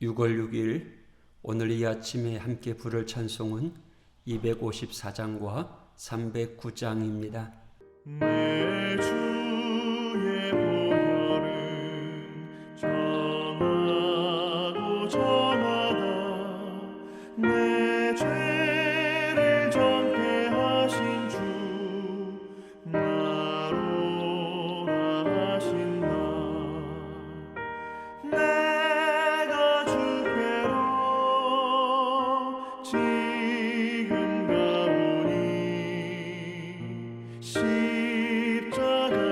6월 6일 오늘 이 아침에 함께 부를 찬송은 254장과 309장입니다. 내 주의 보혈은 정하고 정하다 내 죄를 정케 하신 주 나로라 하신다. 내가 주께로 지금 가오니 십자가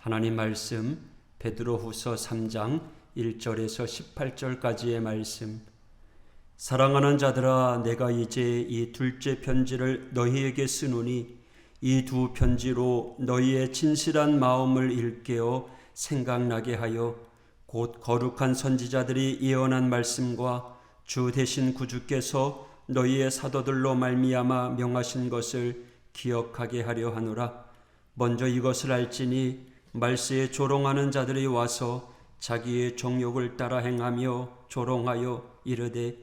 하나님 말씀 베드로후서 3장 1절에서 18절까지의 말씀. 사랑하는 자들아, 내가 이제 이 둘째 편지를 너희에게 쓰노니 이 두 편지로 너희의 진실한 마음을 일깨어 생각나게 하여 곧 거룩한 선지자들이 예언한 말씀과 주 대신 구주께서 너희의 사도들로 말미암아 명하신 것을 기억하게 하려 하노라. 먼저 이것을 알지니 말세에 조롱하는 자들이 와서 자기의 정욕을 따라 행하며 조롱하여 이르되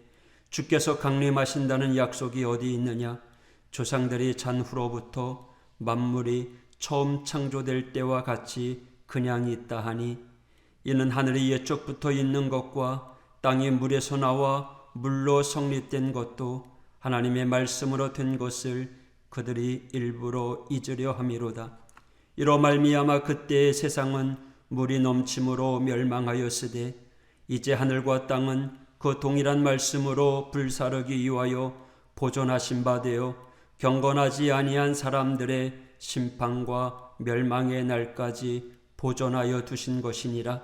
주께서 강림하신다는 약속이 어디 있느냐? 조상들이 잔 후로부터 만물이 처음 창조될 때와 같이 그냥 있다 하니 이는 하늘이 옛적부터 있는 것과 땅이 물에서 나와 물로 성립된 것도 하나님의 말씀으로 된 것을 그들이 일부러 잊으려 함이로다. 이로 말미암아 그때의 세상은 물이 넘침으로 멸망하였으되 이제 하늘과 땅은 그 동일한 말씀으로 불사르기 위하여 보존하신 바 되어 경건하지 아니한 사람들의 심판과 멸망의 날까지 보존하여 두신 것이니라.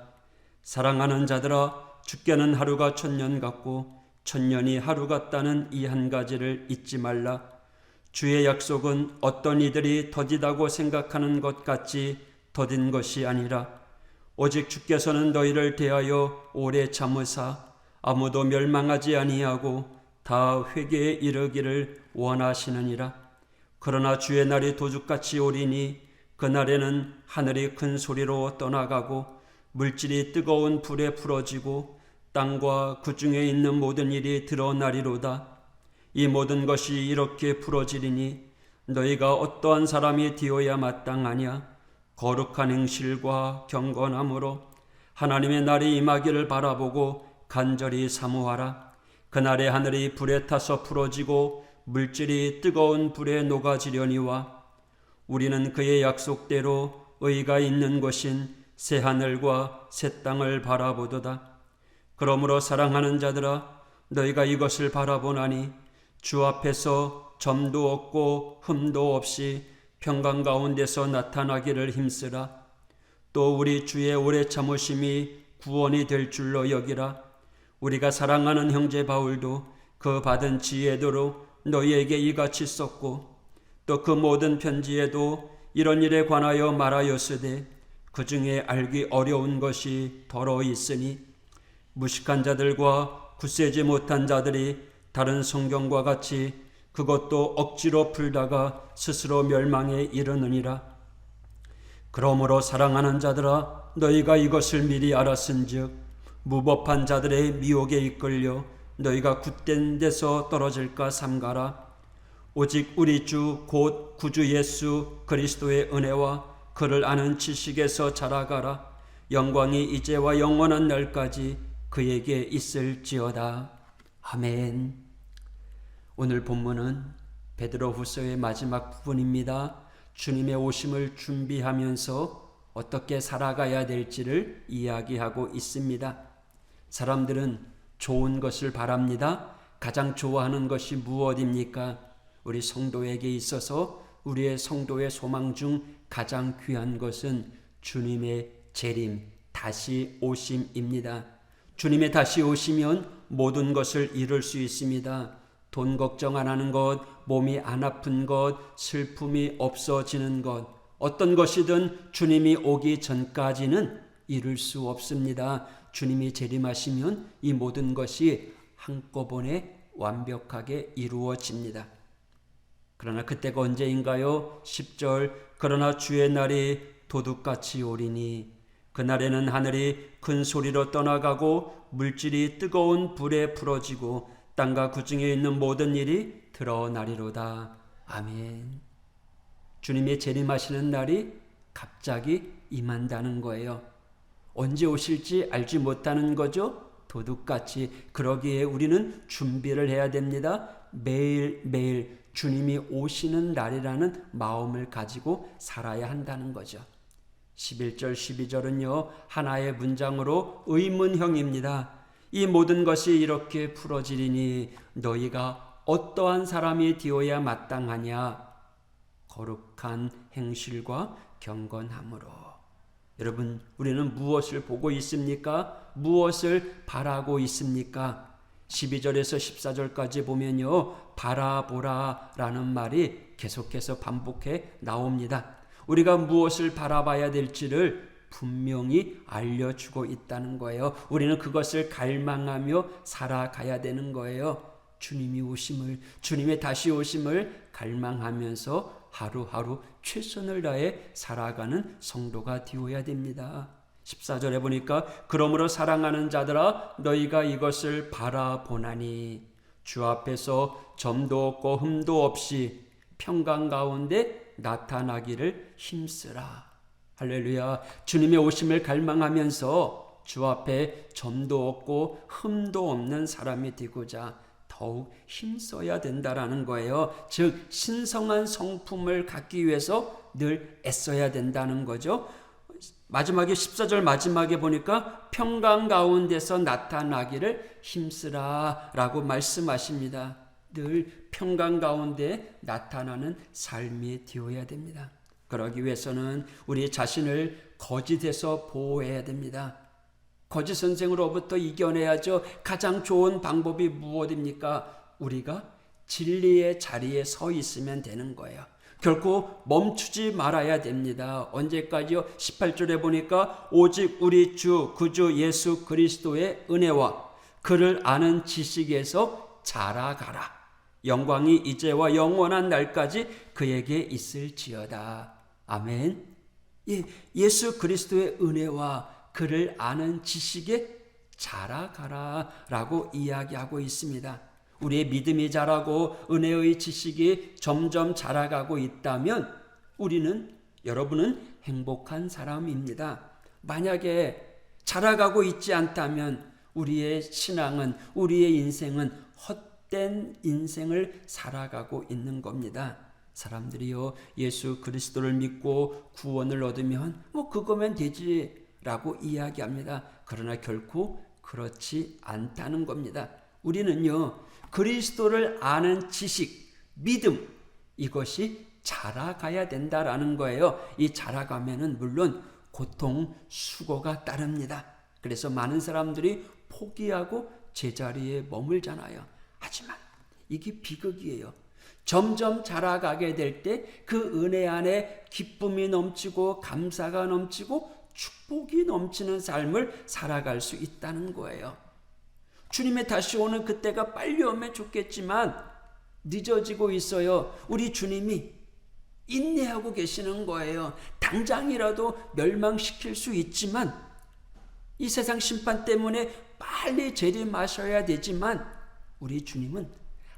사랑하는 자들아, 주께는 하루가 천년 같고 천년이 하루 같다는 이 한 가지를 잊지 말라. 주의 약속은 어떤 이들이 더디다고 생각하는 것 같이 더딘 것이 아니라 오직 주께서는 너희를 대하여 오래 참으사 아무도 멸망하지 아니하고 다 회개에 이르기를 원하시느니라. 그러나 주의 날이 도둑같이 오리니 그날에는 하늘이 큰 소리로 떠나가고 물질이 뜨거운 불에 풀어지고 땅과 그 중에 있는 모든 일이 드러나리로다. 이 모든 것이 이렇게 풀어지리니 너희가 어떠한 사람이 되어야 마땅하냐? 거룩한 행실과 경건함으로 하나님의 날이 임하기를 바라보고 간절히 사모하라. 그날에 하늘이 불에 타서 풀어지고 물질이 뜨거운 불에 녹아지려니와 우리는 그의 약속대로 의가 있는 곳인 새 하늘과 새 땅을 바라보도다. 그러므로 사랑하는 자들아, 너희가 이것을 바라보나니 주 앞에서 점도 없고 흠도 없이 평강 가운데서 나타나기를 힘쓰라. 또 우리 주의 오래 참으심이 구원이 될 줄로 여기라. 우리가 사랑하는 형제 바울도 그 받은 지혜대로 너희에게 이같이 썼고 또 그 모든 편지에도 이런 일에 관하여 말하였으되 그 중에 알기 어려운 것이 더러 있으니 무식한 자들과 굳세지 못한 자들이 다른 성경과 같이 그것도 억지로 풀다가 스스로 멸망에 이르느니라. 그러므로 사랑하는 자들아, 너희가 이것을 미리 알았은즉 무법한 자들의 미혹에 이끌려 너희가 굿된 데서 떨어질까 삼가라. 오직 우리 주 곧 구주 예수 그리스도의 은혜와 그를 아는 지식에서 자라가라. 영광이 이제와 영원한 날까지 그에게 있을지어다. 아멘. 오늘 본문은 베드로후서의 마지막 부분입니다. 주님의 오심을 준비하면서 어떻게 살아가야 될지를 이야기하고 있습니다. 사람들은 좋은 것을 바랍니다. 가장 좋아하는 것이 무엇입니까? 우리 성도에게 있어서 우리의 성도의 소망 중 가장 귀한 것은 주님의 재림, 다시 오심입니다. 주님의 다시 오시면 모든 것을 이룰 수 있습니다. 돈 걱정 안 하는 것, 몸이 안 아픈 것, 슬픔이 없어지는 것, 어떤 것이든 주님이 오기 전까지는 이룰 수 없습니다. 주님이 재림하시면 이 모든 것이 한꺼번에 완벽하게 이루어집니다. 그러나 그때가 언제인가요? 10절, 그러나 주의 날이 도둑같이 오리니 그날에는 하늘이 큰 소리로 떠나가고 물질이 뜨거운 불에 풀어지고 땅과 그 중에 있는 모든 일이 드러나리로다. 아멘. 주님이 재림하시는 날이 갑자기 임한다는 거예요. 언제 오실지 알지 못하는 거죠. 도둑같이. 그러기에 우리는 준비를 해야 됩니다. 매일매일 주님이 오시는 날이라는 마음을 가지고 살아야 한다는 거죠. 11절 12절은요 하나의 문장으로 의문형입니다. 이 모든 것이 이렇게 풀어지리니 너희가 어떠한 사람이 되어야 마땅하냐? 거룩한 행실과 경건함으로. 여러분, 우리는 무엇을 보고 있습니까? 무엇을 바라고 있습니까? 12절에서 14절까지 보면요, 바라보라라는 말이 계속해서 반복해 나옵니다. 우리가 무엇을 바라봐야 될지를 분명히 알려주고 있다는 거예요. 우리는 그것을 갈망하며 살아가야 되는 거예요. 주님이 오심을, 주님의 다시 오심을 갈망하면서 하루하루 최선을 다해 살아가는 성도가 되어야 됩니다. 14절에 보니까 그러므로 사랑하는 자들아 너희가 이것을 바라보나니 주 앞에서 점도 없고 흠도 없이 평강 가운데 나타나기를 힘쓰라. 할렐루야. 주님의 오심을 갈망하면서 주 앞에 점도 없고 흠도 없는 사람이 되고자 더욱 힘써야 된다라는 거예요. 즉 신성한 성품을 갖기 위해서 늘 애써야 된다는 거죠. 마지막에 14절 마지막에 보니까 평강 가운데서 나타나기를 힘쓰라 라고 말씀하십니다. 늘 평강 가운데 나타나는 삶이 되어야 됩니다. 그러기 위해서는 우리 자신을 거짓에서 보호해야 됩니다. 거짓 선생으로부터 이겨내야죠. 가장 좋은 방법이 무엇입니까? 우리가 진리의 자리에 서 있으면 되는 거예요. 결코 멈추지 말아야 됩니다. 언제까지요? 18절에 보니까 오직 우리 주 구주 예수 그리스도의 은혜와 그를 아는 지식에서 자라가라. 영광이 이제와 영원한 날까지 그에게 있을지어다. 아멘. 예수 그리스도의 은혜와 그를 아는 지식에 자라가라 라고 이야기하고 있습니다. 우리의 믿음이 자라고 은혜의 지식이 점점 자라가고 있다면 여러분은 행복한 사람입니다. 만약에 자라가고 있지 않다면 우리의 신앙은, 우리의 인생은 헛된 인생을 살아가고 있는 겁니다. 사람들이요, 예수 그리스도를 믿고 구원을 얻으면 그거면 되지 라고 이야기합니다. 그러나 결코 그렇지 않다는 겁니다. 우리는요, 그리스도를 아는 지식, 믿음, 이것이 자라가야 된다라는 거예요. 이 자라가면은 물론 고통, 수고가 따릅니다. 그래서 많은 사람들이 포기하고 제자리에 머물잖아요. 하지만 이게 비극이에요. 점점 자라가게 될 때 그 은혜 안에 기쁨이 넘치고 감사가 넘치고 축복이 넘치는 삶을 살아갈 수 있다는 거예요. 주님의 다시 오는 그때가 빨리 오면 좋겠지만 늦어지고 있어요. 우리 주님이 인내하고 계시는 거예요. 당장이라도 멸망시킬 수 있지만 이 세상 심판 때문에 빨리 재림하셔야 되지만 우리 주님은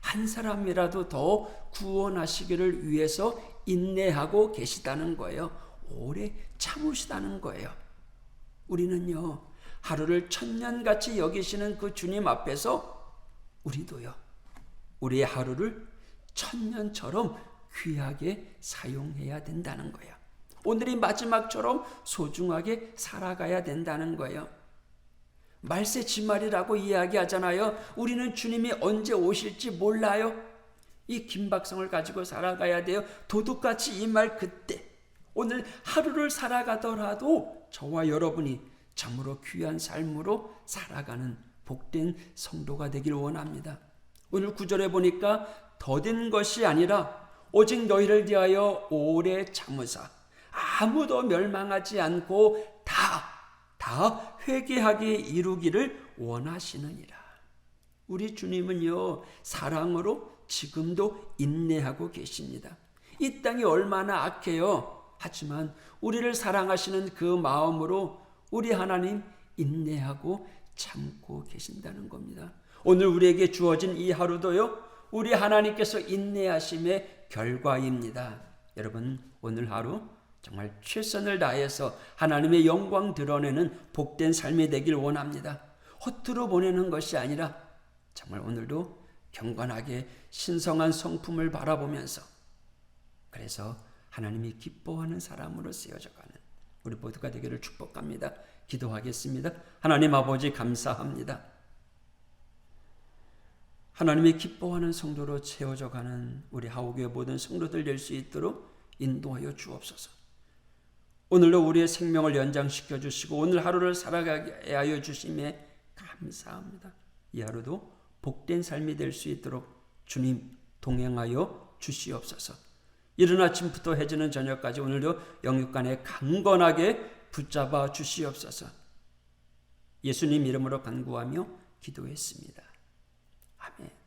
한 사람이라도 더 구원하시기를 위해서 인내하고 계시다는 거예요. 오래 참으시다는 거예요. 우리는요, 하루를 천년같이 여기시는 그 주님 앞에서 우리도요, 우리의 하루를 천년처럼 귀하게 사용해야 된다는 거예요. 오늘이 마지막처럼 소중하게 살아가야 된다는 거예요. 말세지말이라고 이야기하잖아요. 우리는 주님이 언제 오실지 몰라요. 이 긴박성을 가지고 살아가야 돼요. 도둑같이 이 말 그때, 오늘 하루를 살아가더라도 저와 여러분이 참으로 귀한 삶으로 살아가는 복된 성도가 되길 원합니다. 오늘 9절에 보니까 더딘 것이 아니라 오직 너희를 위하여 오래 참으사 아무도 멸망하지 않고 다 회개하게 이루기를 원하시느니라. 우리 주님은요, 사랑으로 지금도 인내하고 계십니다. 이 땅이 얼마나 악해요. 하지만 우리를 사랑하시는 그 마음으로 우리 하나님 인내하고 참고 계신다는 겁니다. 오늘 우리에게 주어진 이 하루도요, 우리 하나님께서 인내하심의 결과입니다. 여러분, 오늘 하루 정말 최선을 다해서 하나님의 영광 드러내는 복된 삶이 되길 원합니다. 허투루 보내는 것이 아니라 정말 오늘도 경건하게 신성한 성품을 바라보면서, 그래서 하나님이 기뻐하는 사람으로 쓰여져가는 우리 모두가 되기를 축복합니다. 기도하겠습니다. 하나님 아버지, 감사합니다. 하나님이 기뻐하는 성도로 채워져가는 우리 하우교회 모든 성도들 될 수 있도록 인도하여 주옵소서. 오늘도 우리의 생명을 연장시켜 주시고 오늘 하루를 살아가게 하여 주심에 감사합니다. 이 하루도 복된 삶이 될 수 있도록 주님 동행하여 주시옵소서. 이른 아침부터 해지는 저녁까지 오늘도 영육간에 강건하게 붙잡아 주시옵소서. 예수님 이름으로 간구하며 기도했습니다. 아멘.